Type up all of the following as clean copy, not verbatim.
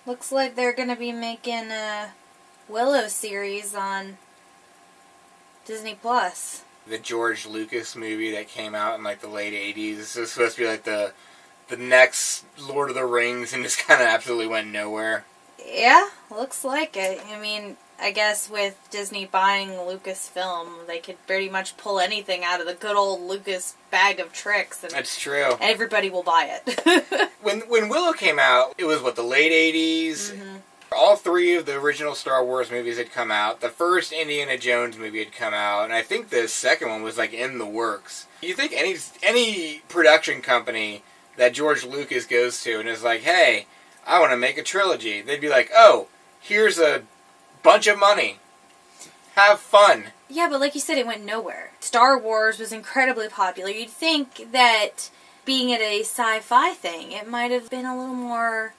Looks like they're going to be making a Willow series on Disney Plus. The George Lucas movie that came out in like the late 80s. This is supposed to be like the next Lord of the Rings, and just kind of absolutely went nowhere. Yeah, looks like it. I mean, I guess with Disney buying Lucasfilm, they could pretty much pull anything out of the good old Lucas bag of tricks. And that's true. Everybody will buy it. When Willow came out, it was, the late 80s? Mm-hmm. All three of the original Star Wars movies had come out. The first Indiana Jones movie had come out, and I think the second one was, in the works. You think any production company that George Lucas goes to and is like, hey, I want to make a trilogy, they'd be like, oh, here's a bunch of money. Have fun. Yeah, but like you said, it went nowhere. Star Wars was incredibly popular. You'd think that being it a sci-fi thing, it might have been a little more,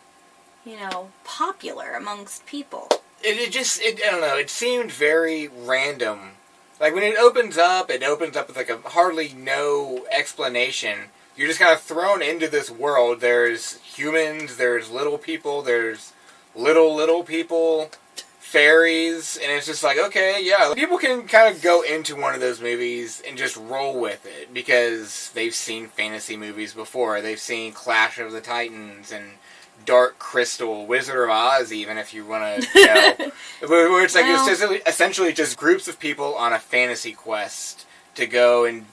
popular amongst people. I don't know, it seemed very random. When it opens up with a hardly no explanation. You're just kind of thrown into this world. There's humans, there's little people, there's little people, fairies, and it's just like, okay, yeah. People can kind of go into one of those movies and just roll with it because they've seen fantasy movies before. They've seen Clash of the Titans and Dark Crystal, Wizard of Oz, even, if you want to, where it's it's essentially just groups of people on a fantasy quest to go and,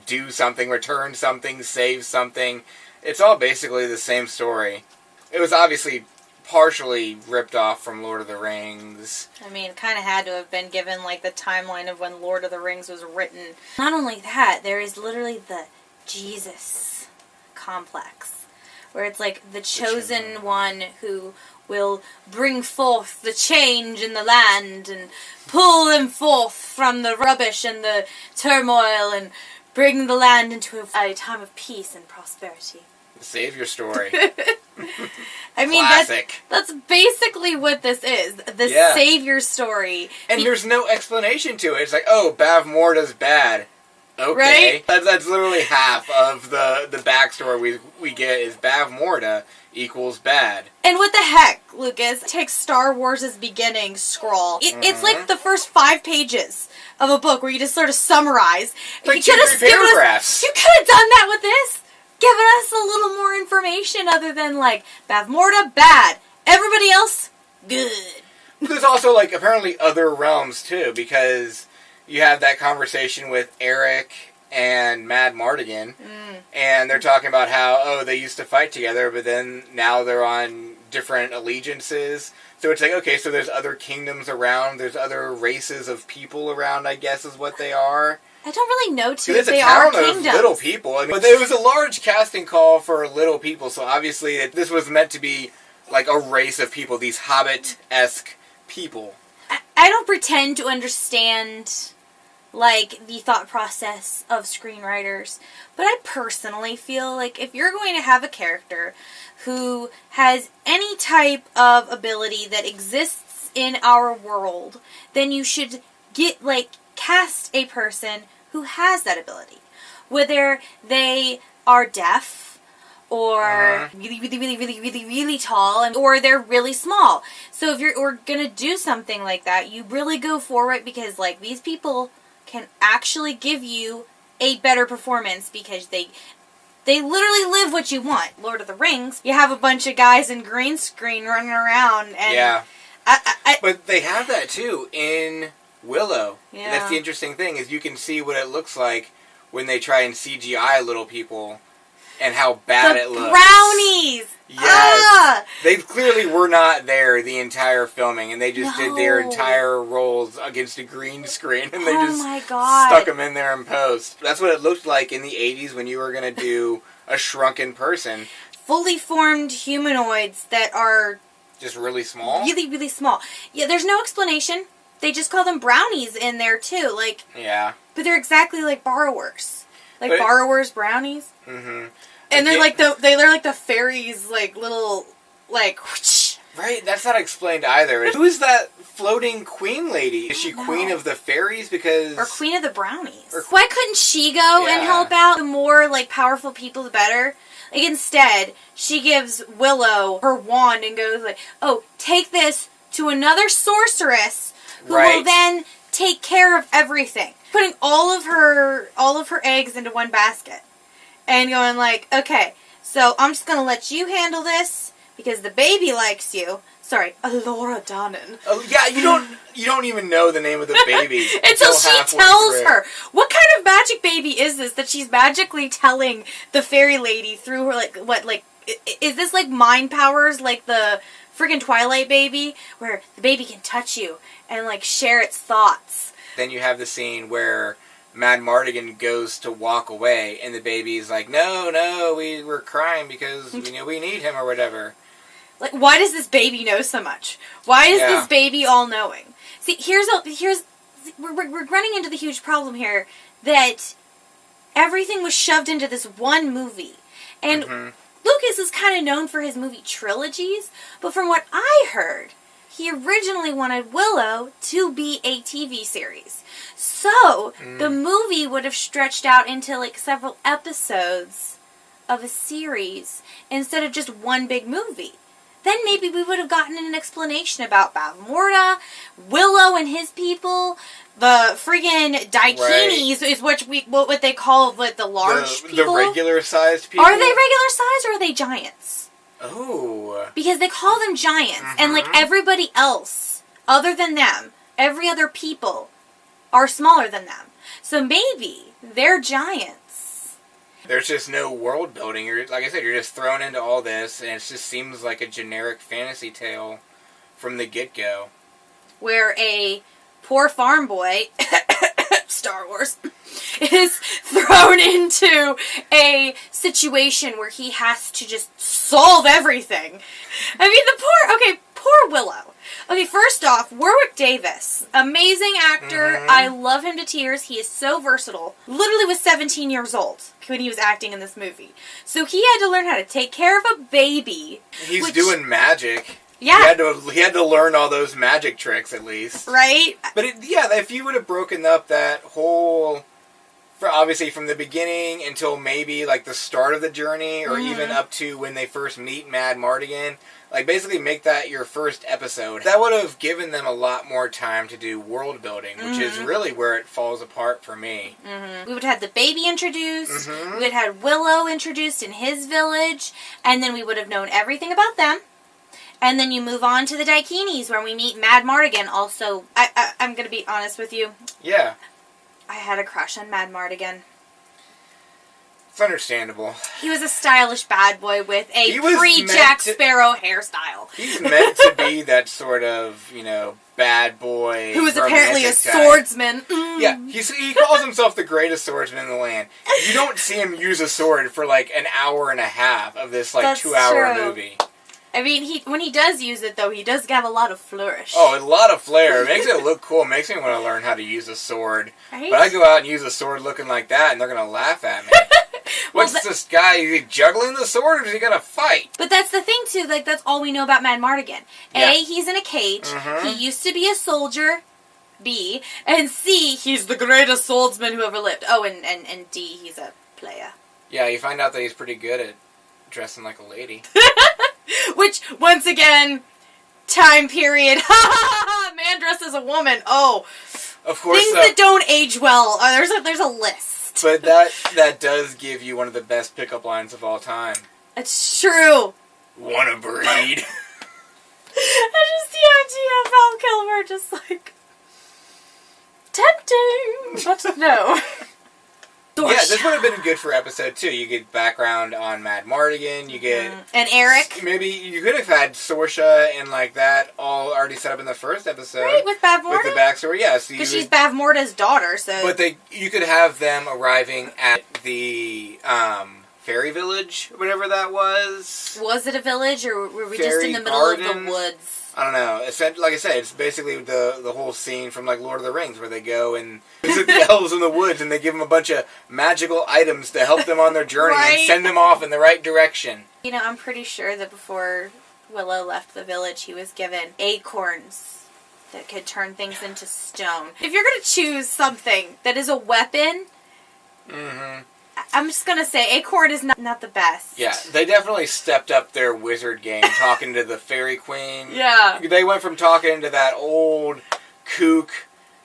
do something, return something, save something. It's all basically the same story. It was obviously partially ripped off from Lord of the Rings. I mean, it kind of had to have been given, the timeline of when Lord of the Rings was written. Not only that, there is literally the Jesus complex, where it's the chosen one who will bring forth the change in the land and pull them forth from the rubbish and the turmoil and bring the land into a time of peace and prosperity. The Savior story. I mean, that's basically what this is. The Savior story. And there's no explanation to it. It's Bav Morda's bad. Okay. Right? That's literally half of the backstory we get is Bav Morda equals bad. And what the heck, Lucas? Take Star Wars' beginning scroll. It's like the first 5 pages of a book where you just sort of summarize. You could have paragraphs. You could have done that with this. Given us a little more information other than, Bav Morda, bad. Everybody else, good. There's also, apparently other realms, too, because you have that conversation with Eric and Mad Mardigan, and they're talking about how, they used to fight together, but then now they're on different allegiances. So it's okay, so there's other kingdoms around, there's other races of people around, I guess is what they are. I don't really know, too, if they are kingdoms. It's a town of little people. But it was a large casting call for little people, so obviously this was meant to be, a race of people, these Hobbit-esque people. I don't pretend to understand, the thought process of screenwriters, but I personally feel if you're going to have a character who has any type of ability that exists in our world, then you should cast a person who has that ability. Whether they are deaf, or really tall, or they're really small. So if you're going to do something like that, you really go for it because, these people can actually give you a better performance because they literally live what you want. Lord of the Rings, you have a bunch of guys in green screen running around. And yeah. But they have that, too, in Willow. Yeah. And that's the interesting thing, is you can see what it looks like when they try and CGI little people and how bad it looks. Brownies! Yes. They clearly were not there the entire filming, and they just did their entire roles against a green screen, and they just stuck them in there in post. That's what it looked like in the 80s when you were going to do a shrunken person. Fully formed humanoids that are just really small? Really, really small. Yeah, there's no explanation. They just call them brownies in there, too. Yeah. But they're exactly like borrowers. Borrowers, brownies. Mm-hmm. And they're like the fairies, little, whoosh. Right, that's not explained either. Who's that floating queen lady? Is she queen of the fairies? Because or queen of the brownies? Why couldn't she go and help out? The more like powerful people, the better. Like instead, she gives Willow her wand and goes like, "Oh, take this to another sorceress who will then take care of everything." Putting all of her eggs into one basket and going like, "Okay, so I'm just gonna let you handle this because the baby likes you." Sorry, Alora Donnan. Oh yeah, you don't even know the name of the baby until she tells her. What kind of magic baby is this that she's magically telling the fairy lady through her is this like mind powers like the friggin' Twilight baby where the baby can touch you and like share its thoughts? Then you have the scene where Mad Mardigan goes to walk away and the baby's like, "No, we're crying because we need him or whatever." Like, why does this baby know so much? Why is this baby all-knowing? See, we're running into the huge problem here that everything was shoved into this one movie. And Lucas is kind of known for his movie trilogies, but from what I heard, he originally wanted Willow to be a TV series. So, the movie would have stretched out into, like, several episodes of a series instead of just one big movie. Then maybe we would have gotten an explanation about Bavmorda, Willow and his people, the friggin' Daikinis is what they call the large people. The regular-sized people? Are they regular-sized or are they giants? Oh. Because they call them giants. And like everybody else, other than them, every other people are smaller than them. So maybe they're giants. There's just no world building. Like I said, you're just thrown into all this, and it just seems like a generic fantasy tale from the get-go. Where a poor farm boy, Star Wars, is thrown into a situation where he has to just solve everything. I mean, poor Willow. Okay, first off, Warwick Davis, amazing actor. I love him to tears. He is so versatile. Literally was 17 years old when he was acting in this movie. So he had to learn how to take care of a baby. He's doing magic. Yeah. He had to learn all those magic tricks at least. Right? But if you would have broken up that whole, obviously from the beginning until maybe like the start of the journey or even up to when they first meet Mad Mardigan, like basically make that your first episode, that would have given them a lot more time to do world building, which is really where it falls apart for me. We would have had the baby introduced, we would have had Willow introduced in his village, and then we would have known everything about them. And then you move on to the Daikinis where we meet Mad Mardigan. Also, I'm going to be honest with you. Yeah. I had a crush on Mad Mardigan. It's understandable. He was a stylish bad boy with a pre-Jack Sparrow hairstyle. He's meant to be that sort of, bad boy. Who was apparently a swordsman. Yeah, he calls himself the greatest swordsman in the land. You don't see him use a sword for like an hour and a half of this 2-hour movie. I mean, when he does use it, though, he does have a lot of flourish. Oh, a lot of flair. It makes it look cool. It makes me want to learn how to use a sword. Right? But I go out and use a sword looking like that, and they're going to laugh at me. What's this guy? Is he juggling the sword, or is he going to fight? But that's the thing, too. Like, that's all we know about Mad Mardigan. A, he's in a cage. He used to be a soldier. B. And C, he's the greatest swordsman who ever lived. Oh, and D, he's a player. Yeah, you find out that he's pretty good at dressing like a lady. Which, once again, time period. Man dressed as a woman. Oh. Of course. Things that don't age well. There's a list. But that does give you one of the best pickup lines of all time. It's true. Wanna breed? I just see Val Kilmer just like... tempting. But no. Yeah, this would have been good for episode 2. You get background on Mad Mardigan, you get... And Eric. Maybe you could have had Sorsha and like that all already set up in the first episode. Right, with Bavmorda? With the backstory, yeah. Because she's Bavmorda's daughter, so... But you could have them arriving at the fairy village, whatever that was. Was it a village, or were we fairy just in the middle of the woods? I don't know. Like I said, it's basically the whole scene from like Lord of the Rings where they go and visit the elves in the woods and they give them a bunch of magical items to help them on their journey and send them off in the right direction. I'm pretty sure that before Willow left the village, he was given acorns that could turn things into stone. If you're going to choose something that is a weapon, I'm just going to say Acorn is not the best. Yeah, they definitely stepped up their wizard game talking to the Fairy Queen. Yeah. They went from talking to that old kook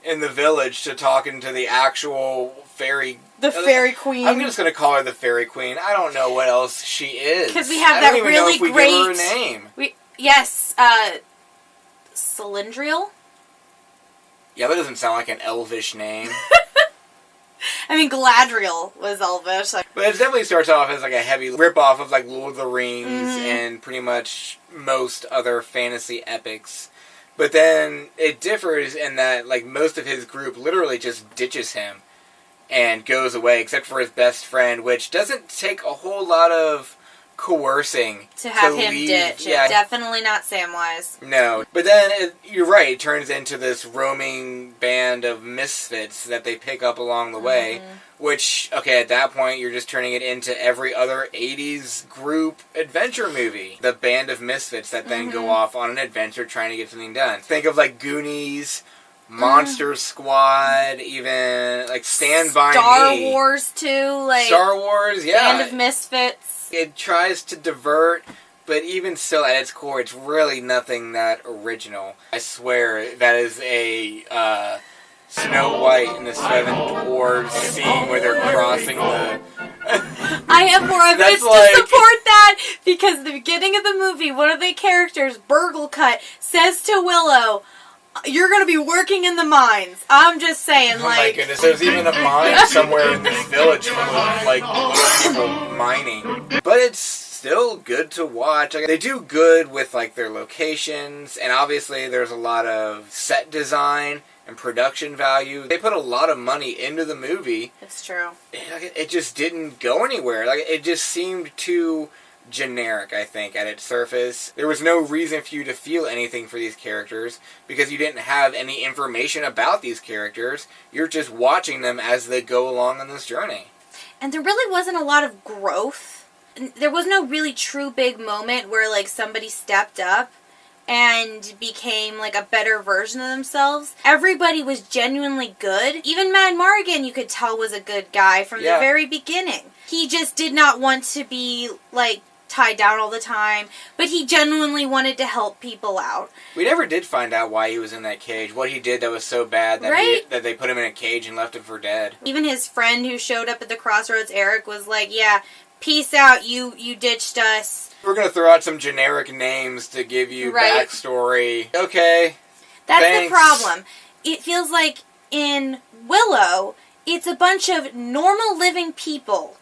in the village to talking to the actual fairy... The Fairy Queen. I'm just going to call her the Fairy Queen. I don't know what else she is. Because we have that really great... I don't even know if we give her a name. Yes, Cylindrial? Yeah, that doesn't sound like an elvish name. I mean, Galadriel was elvish. But it definitely starts off as like a heavy ripoff of like Lord of the Rings and pretty much most other fantasy epics. But then it differs in that like most of his group literally just ditches him and goes away, except for his best friend, which doesn't take a whole lot of coercing to have him leave. ditch. Yeah, definitely not Samwise. No, but then you're right. It turns into this roaming band of misfits that they pick up along the way. Which, okay, at that point, you're just turning it into every other 80s group adventure movie. The band of misfits that then go off on an adventure trying to get something done. Think of like Goonies, Monster Squad, even like Stand By Me. Star Wars too, like Star Wars, yeah. Band of Misfits. It tries to divert, but even still, at its core, it's really nothing that original. I swear that is a Snow White and the Seven Dwarves scene where they're crossing the... I have more evidence to support that, because at the beginning of the movie, one of the characters, Burglecut, says to Willow, "You're going to be working in the mines." I'm just saying, oh my goodness, there's even a mine somewhere in this village full of, like, little people mining. But it's still good to watch. Like, they do good with, like, their locations, and obviously there's a lot of set design and production value. They put a lot of money into the movie. It's true. It just didn't go anywhere. Like, it just seemed too generic, I think, at its surface. There was no reason for you to feel anything for these characters because you didn't have any information about these characters. You're just watching them as they go along on this journey. And there really wasn't a lot of growth. There was no really true big moment where, like, somebody stepped up and became, like, a better version of themselves. Everybody was genuinely good. Even Mad Morgan, you could tell, was a good guy from the very beginning. He just did not want to be, like, tied down all the time, but he genuinely wanted to help people out. We never did find out why he was in that cage, what he did that was so bad that, that they put him in a cage and left him for dead. Even his friend who showed up at the crossroads, Eric, was like, yeah, peace out, you ditched us. We're going to throw out some generic names to give you backstory. Okay, that's the problem. It feels like in Willow, it's a bunch of normal living people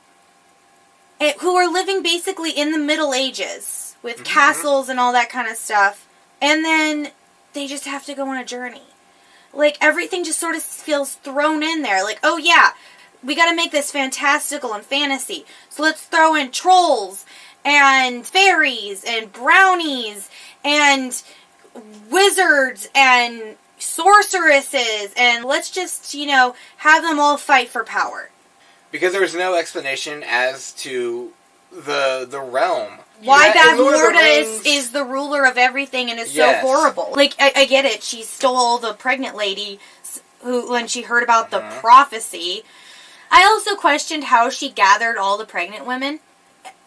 who are living basically in the Middle Ages with castles and all that kind of stuff. And then they just have to go on a journey. Like, everything just sort of feels thrown in there. Like, oh yeah, we got to make this fantastical and fantasy. So let's throw in trolls and fairies and brownies and wizards and sorceresses. And let's just, have them all fight for power. Because there's no explanation as to the realm. Why Bavmorda is the ruler of everything and is so horrible. Like, I get it. She stole the pregnant lady when she heard about the prophecy. I also questioned how she gathered all the pregnant women.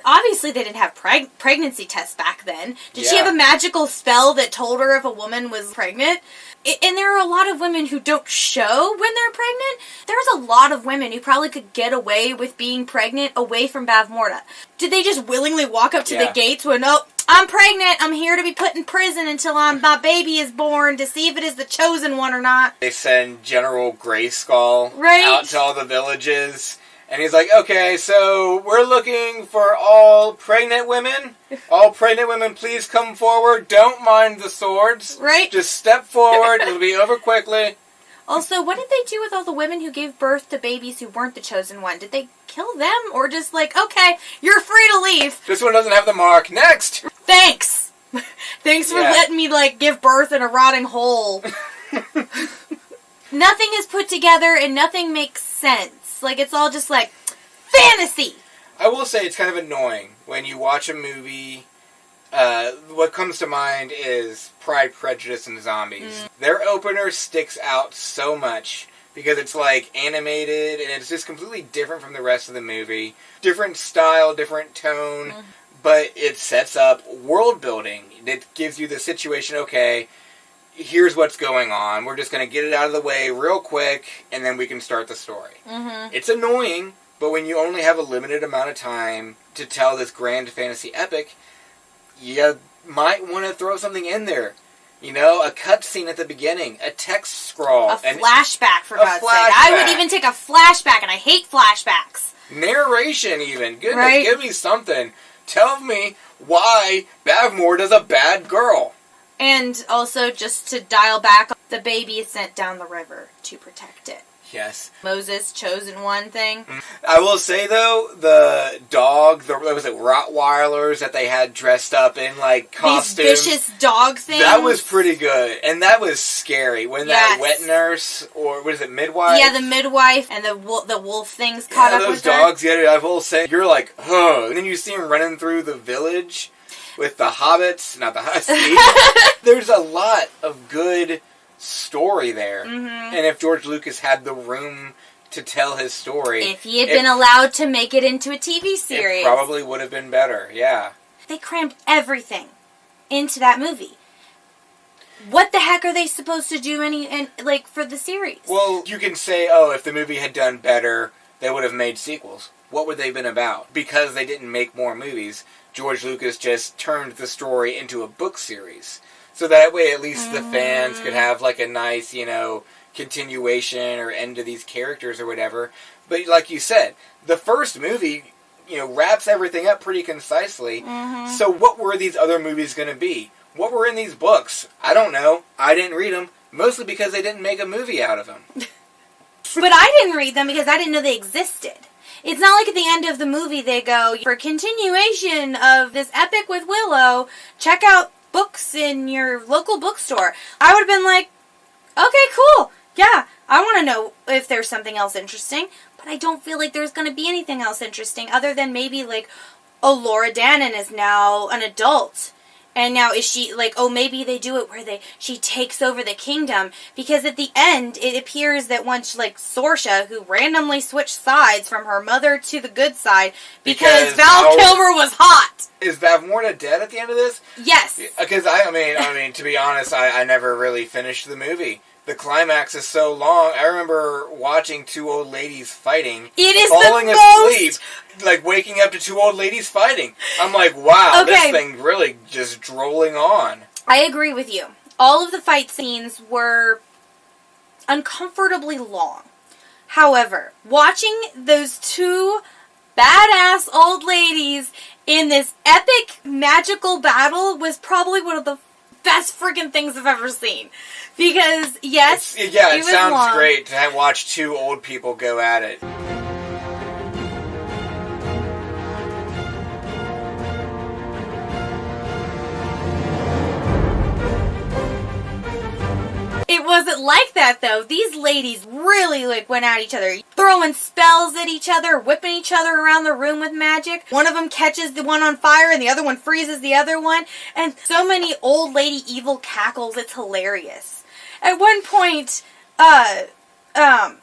Obviously, they didn't have pregnancy tests back then. Did she have a magical spell that told her if a woman was pregnant? And there are a lot of women who don't show when they're pregnant. There's a lot of women who probably could get away with being pregnant away from Bavmorda. Did they just willingly walk up to the gates when, oh, I'm pregnant, I'm here to be put in prison until my baby is born to see if it is the chosen one or not? They send General Grayskull out to all the villages. And he's like, okay, so we're looking for all pregnant women. All pregnant women, please come forward. Don't mind the swords. Right. Just step forward. It'll be over quickly. Also, what did they do with all the women who gave birth to babies who weren't the chosen one? Did they kill them? Or just like, okay, you're free to leave. This one doesn't have the mark. Next. Thanks. Thanks for letting me, give birth in a rotting hole. Nothing is put together and nothing makes sense. Like, it's all just, fantasy! I will say it's kind of annoying when you watch a movie What comes to mind is Pride, Prejudice, and Zombies. Their opener sticks out so much because it's like animated and it's just completely different from the rest of the movie. Different style, different tone, but it sets up world building. It gives you the situation, okay, here's what's going on. We're just going to get it out of the way real quick and then we can start the story. It's annoying, but when you only have a limited amount of time to tell this grand fantasy epic, you might want to throw something in there. You know, a cutscene at the beginning, a text scroll. A flashback, for God's sake. I would even take a flashback, and I hate flashbacks. Narration, even. Goodness, right? Give me something. Tell me why Bavmore does a bad girl. And also, just to dial back, the baby is sent down the river to protect it. Yes. Moses, chosen one thing. I will say, though, the dog, was it Rottweilers that they had dressed up in, like, costumes? These vicious dog things. That was pretty good. And that was scary. When that wet nurse, or what is it, midwife? Yeah, the midwife and the wolf things caught up with her. those dogs, I will say, you're like, huh. And then you see them running through the village with the hobbits, not the huskies. There's a lot of good story there. And if George Lucas had the room to tell his story, if he had been allowed to make it into a TV series, it probably would have been better. Yeah, they crammed everything into that movie. What the heck are they supposed to do for the series? Well, you can say, oh, if the movie had done better, they would have made sequels. What would they have been about? Because they didn't make more movies, George Lucas just turned the story into a book series. So that way, at least the fans could have, like, a nice, continuation or end to these characters or whatever. But like you said, the first movie, wraps everything up pretty concisely. So what were these other movies going to be? What were in these books? I don't know. I didn't read them, mostly because they didn't make a movie out of them. But I didn't read them because I didn't know they existed. It's not like at the end of the movie they go, for continuation of this epic with Willow, check out books in your local bookstore. I would have been like, okay, cool. Yeah, I want to know if there's something else interesting. But I don't feel like there's going to be anything else interesting other than maybe like, oh, Laura Dannon is now an adult. And now is she like, oh, maybe they do it where she takes over the kingdom. Because at the end, it appears that once, like, Saoirse, who randomly switched sides from her mother to the good side because Val Kilmer was hot. Is Bavmorda dead at the end of this? Yes. Because, I mean, to be honest, I never really finished the movie. The climax is so long. I remember watching two old ladies fighting. It is falling asleep, like waking up to two old ladies fighting. I'm like, wow, this thing really just drolling on. I agree with you. All of the fight scenes were uncomfortably long. However, watching those two badass old ladies in this epic magical battle was probably one of the best freaking things I've ever seen. Because, yes, it sounds long. Great to watch two old people go at it. It wasn't like that, though. These ladies really, went at each other. Throwing spells at each other, whipping each other around the room with magic. One of them catches the one on fire, and the other one freezes the other one. And so many old lady evil cackles, it's hilarious. At one point, oh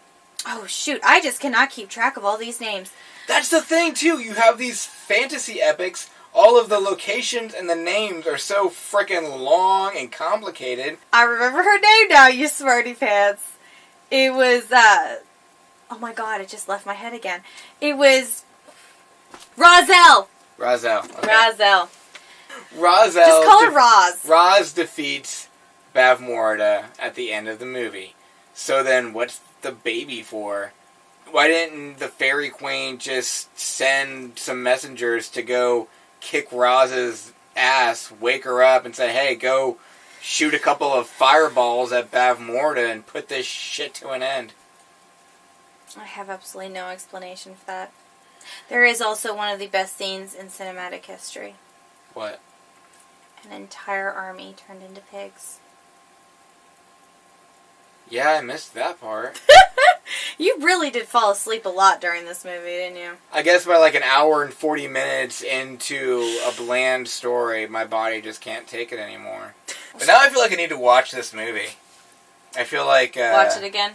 shoot, I just cannot keep track of all these names. That's the thing, too. You have these fantasy epics. All of the locations and the names are so frickin' long and complicated. I remember her name now, you smarty pants. It was, oh my god, it just left my head again. It was Razel. Razel. Okay. Razel. Razel. Just call her Raz. Raz defeats Bavmorda at the end of the movie. So then, what's the baby for? Why didn't the Fairy Queen just send some messengers to go kick Raz's ass, wake her up, and say, hey, go shoot a couple of fireballs at Bavmorda and put this shit to an end? I have absolutely no explanation for that. There is also one of the best scenes in cinematic history. What? An entire army turned into pigs. Yeah, I missed that part. You really did fall asleep a lot during this movie, didn't you? I guess by like an hour and 40 minutes into a bland story, my body just can't take it anymore. But now I feel like I need to watch this movie. I feel like... watch it again?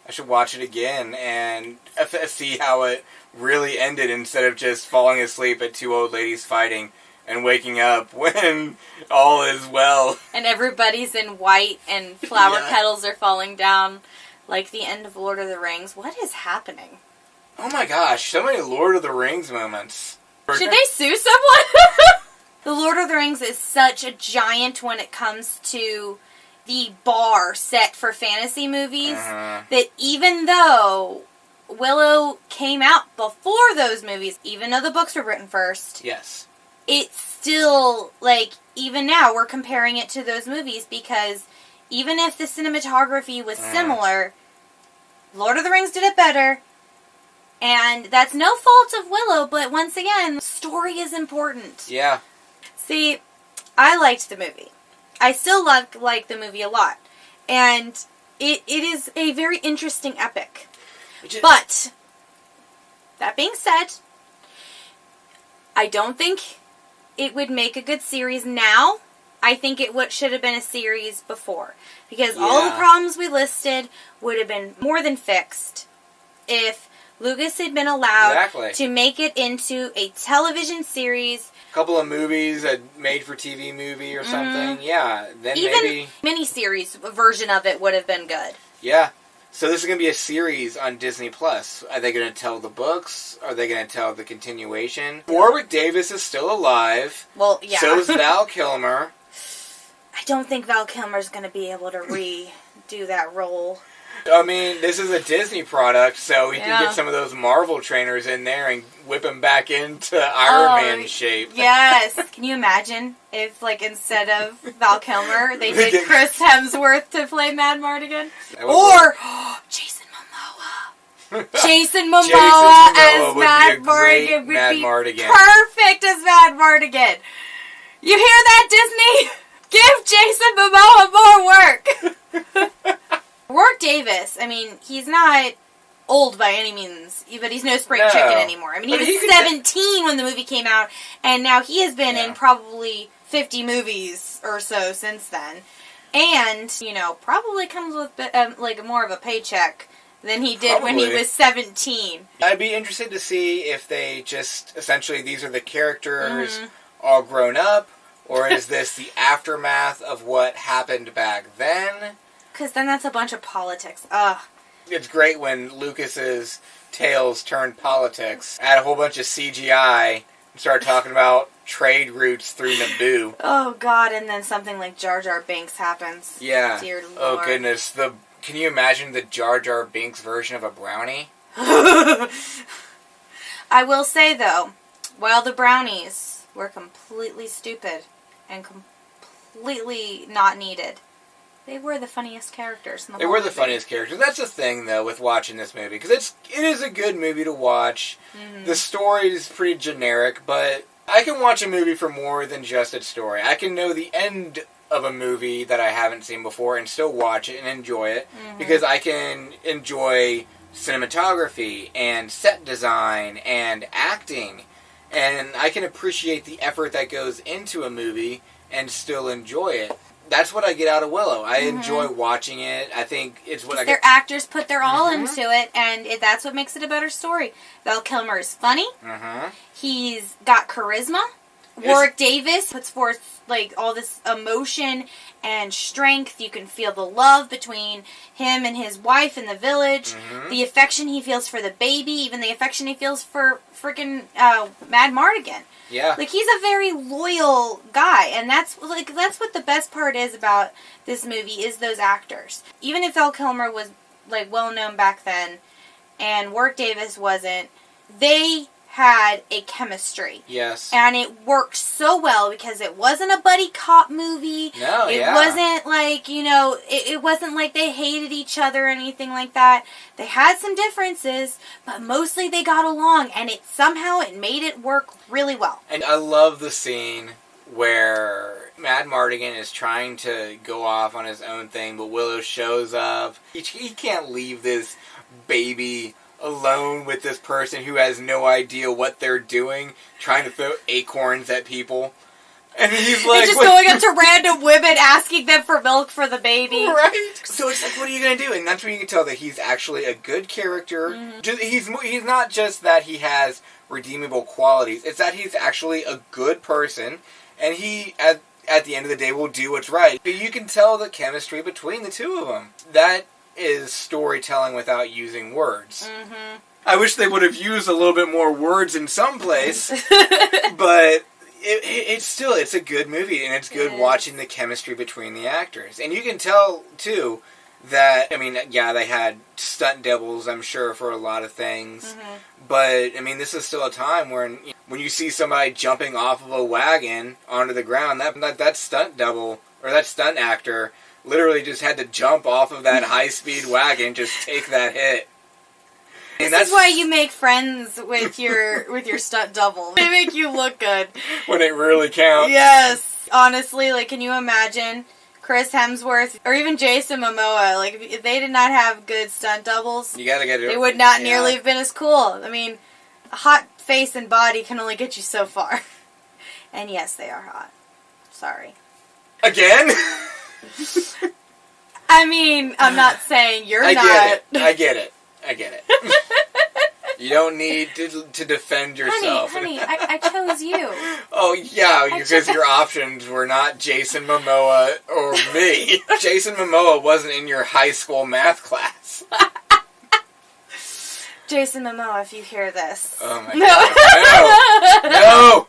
I should watch it again and see how it really ended instead of just falling asleep at two old ladies fighting and waking up when all is well. And everybody's in white and flower petals are falling down like the end of Lord of the Rings. What is happening? Oh my gosh, so many Lord of the Rings moments. Should they sue someone? The Lord of the Rings is such a giant when it comes to the bar set for fantasy movies that even though Willow came out before those movies, even though the books were written first, yes, it's still, like, even now we're comparing it to those movies because even if the cinematography was similar, Lord of the Rings did it better. And that's no fault of Willow, but once again, story is important. Yeah. See, I liked the movie. I still like the movie a lot. And it is a very interesting epic. But, that being said, I don't think it would make a good series now. I think it should have been a series before. Because all the problems we listed would have been more than fixed if Lucas had been allowed to make it into a television series. Couple of movies, a made-for-TV movie or something. Yeah, then even maybe... miniseries version of it would have been good. Yeah. So this is going to be a series on Disney+. Are they going to tell the books? Are they going to tell the continuation? Warwick Davis is still alive. Well, yeah. So is Val Kilmer. I don't think Val Kilmer's going to be able to redo that role. I mean, this is a Disney product, so we can get some of those Marvel trainers in there and whip them back into Iron Man shape. Yes. Can you imagine if, like, instead of Val Kilmer, they did Chris Hemsworth to play Mad Mardigan? Or Jason Momoa. Jason Momoa as Mad Mardigan would be perfect as Mad Mardigan. You hear that, Disney? Give Jason Momoa more work. Warwick Davis, I mean, he's not old by any means, but he's no spring chicken anymore. I mean, he was 17 when the movie came out, and now he has been in probably 50 movies or so since then. And, you know, probably comes with, like, more of a paycheck than he did when he was 17. I'd be interested to see if they just, essentially, these are the characters all grown up, or is this the aftermath of what happened back then? Because then that's a bunch of politics. Ugh. It's great when Lucas's tales turned politics. Add a whole bunch of CGI and start talking about trade routes through Naboo. Oh, God, and then something like Jar Jar Binks happens. Yeah. Dear Lord. Oh, goodness. Can you imagine the Jar Jar Binks version of a brownie? I will say, though, while the brownies were completely stupid and completely not needed, they were the funniest characters in the whole movie. They were the funniest characters. That's the thing, though, with watching this movie. Because it is a good movie to watch. The story is pretty generic, but I can watch a movie for more than just its story. I can know the end of a movie that I haven't seen before and still watch it and enjoy it. Because I can enjoy cinematography and set design and acting. And I can appreciate the effort that goes into a movie and still enjoy it. That's what I get out of Willow. I enjoy watching it. I think it's what I get. Their actors put their all into it, and that's what makes it a better story. Val Kilmer is funny. He's got charisma. Warwick Davis puts forth, like, all this emotion and strength. You can feel the love between him and his wife in the village. The affection he feels for the baby. Even the affection he feels for freaking Mad Mardigan. Yeah. Like, he's a very loyal guy, and that's what the best part is about this movie, is those actors. Even if Val Kilmer was, like, well-known back then, and Warwick Davis wasn't, they had a chemistry. Yes. And it worked so well because it wasn't a buddy cop movie. No, It wasn't like, you know, it wasn't like they hated each other or anything like that. They had some differences, but mostly they got along, and it made it work really well. And I love the scene where Mad Mardigan is trying to go off on his own thing, but Willow shows up. He can't leave this baby alone with this person who has no idea what they're doing, trying to throw acorns at people. And he's like... just going up to random women asking them for milk for the baby. Right? So it's like, what are you going to do? And that's when you can tell that he's actually a good character. Mm-hmm. He's not just that he has redeemable qualities. It's that he's actually a good person. And he, at the end of the day, will do what's right. But you can tell the chemistry between the two of them. That is storytelling without using words. Mm-hmm. I wish they would have used a little bit more words in some place. But... It's a good movie, and it's good watching the chemistry between the actors. And you can tell, too, that, I mean, yeah, they had stunt doubles, I'm sure, for a lot of things. Mm-hmm. But, I mean, this is still a time when you see somebody jumping off of a wagon onto the ground, that stunt double, or that stunt actor, literally just had to jump off of that high-speed wagon, just take that hit. This is why you make friends with your stunt double. They make you look good. When it really counts. Yes. Honestly, like, can you imagine Chris Hemsworth or even Jason Momoa? Like, if they did not have good stunt doubles, you gotta get it. They would not nearly have been as cool. I mean, a hot face and body can only get you so far. And yes, they are hot. Sorry. Again? I mean, I'm not saying you're not. I get it. You don't need to defend yourself. Honey, I chose you. Oh, yeah, because your options were not Jason Momoa or me. Jason Momoa wasn't in your high school math class. Jason Momoa, if you hear this. Oh, my God. No!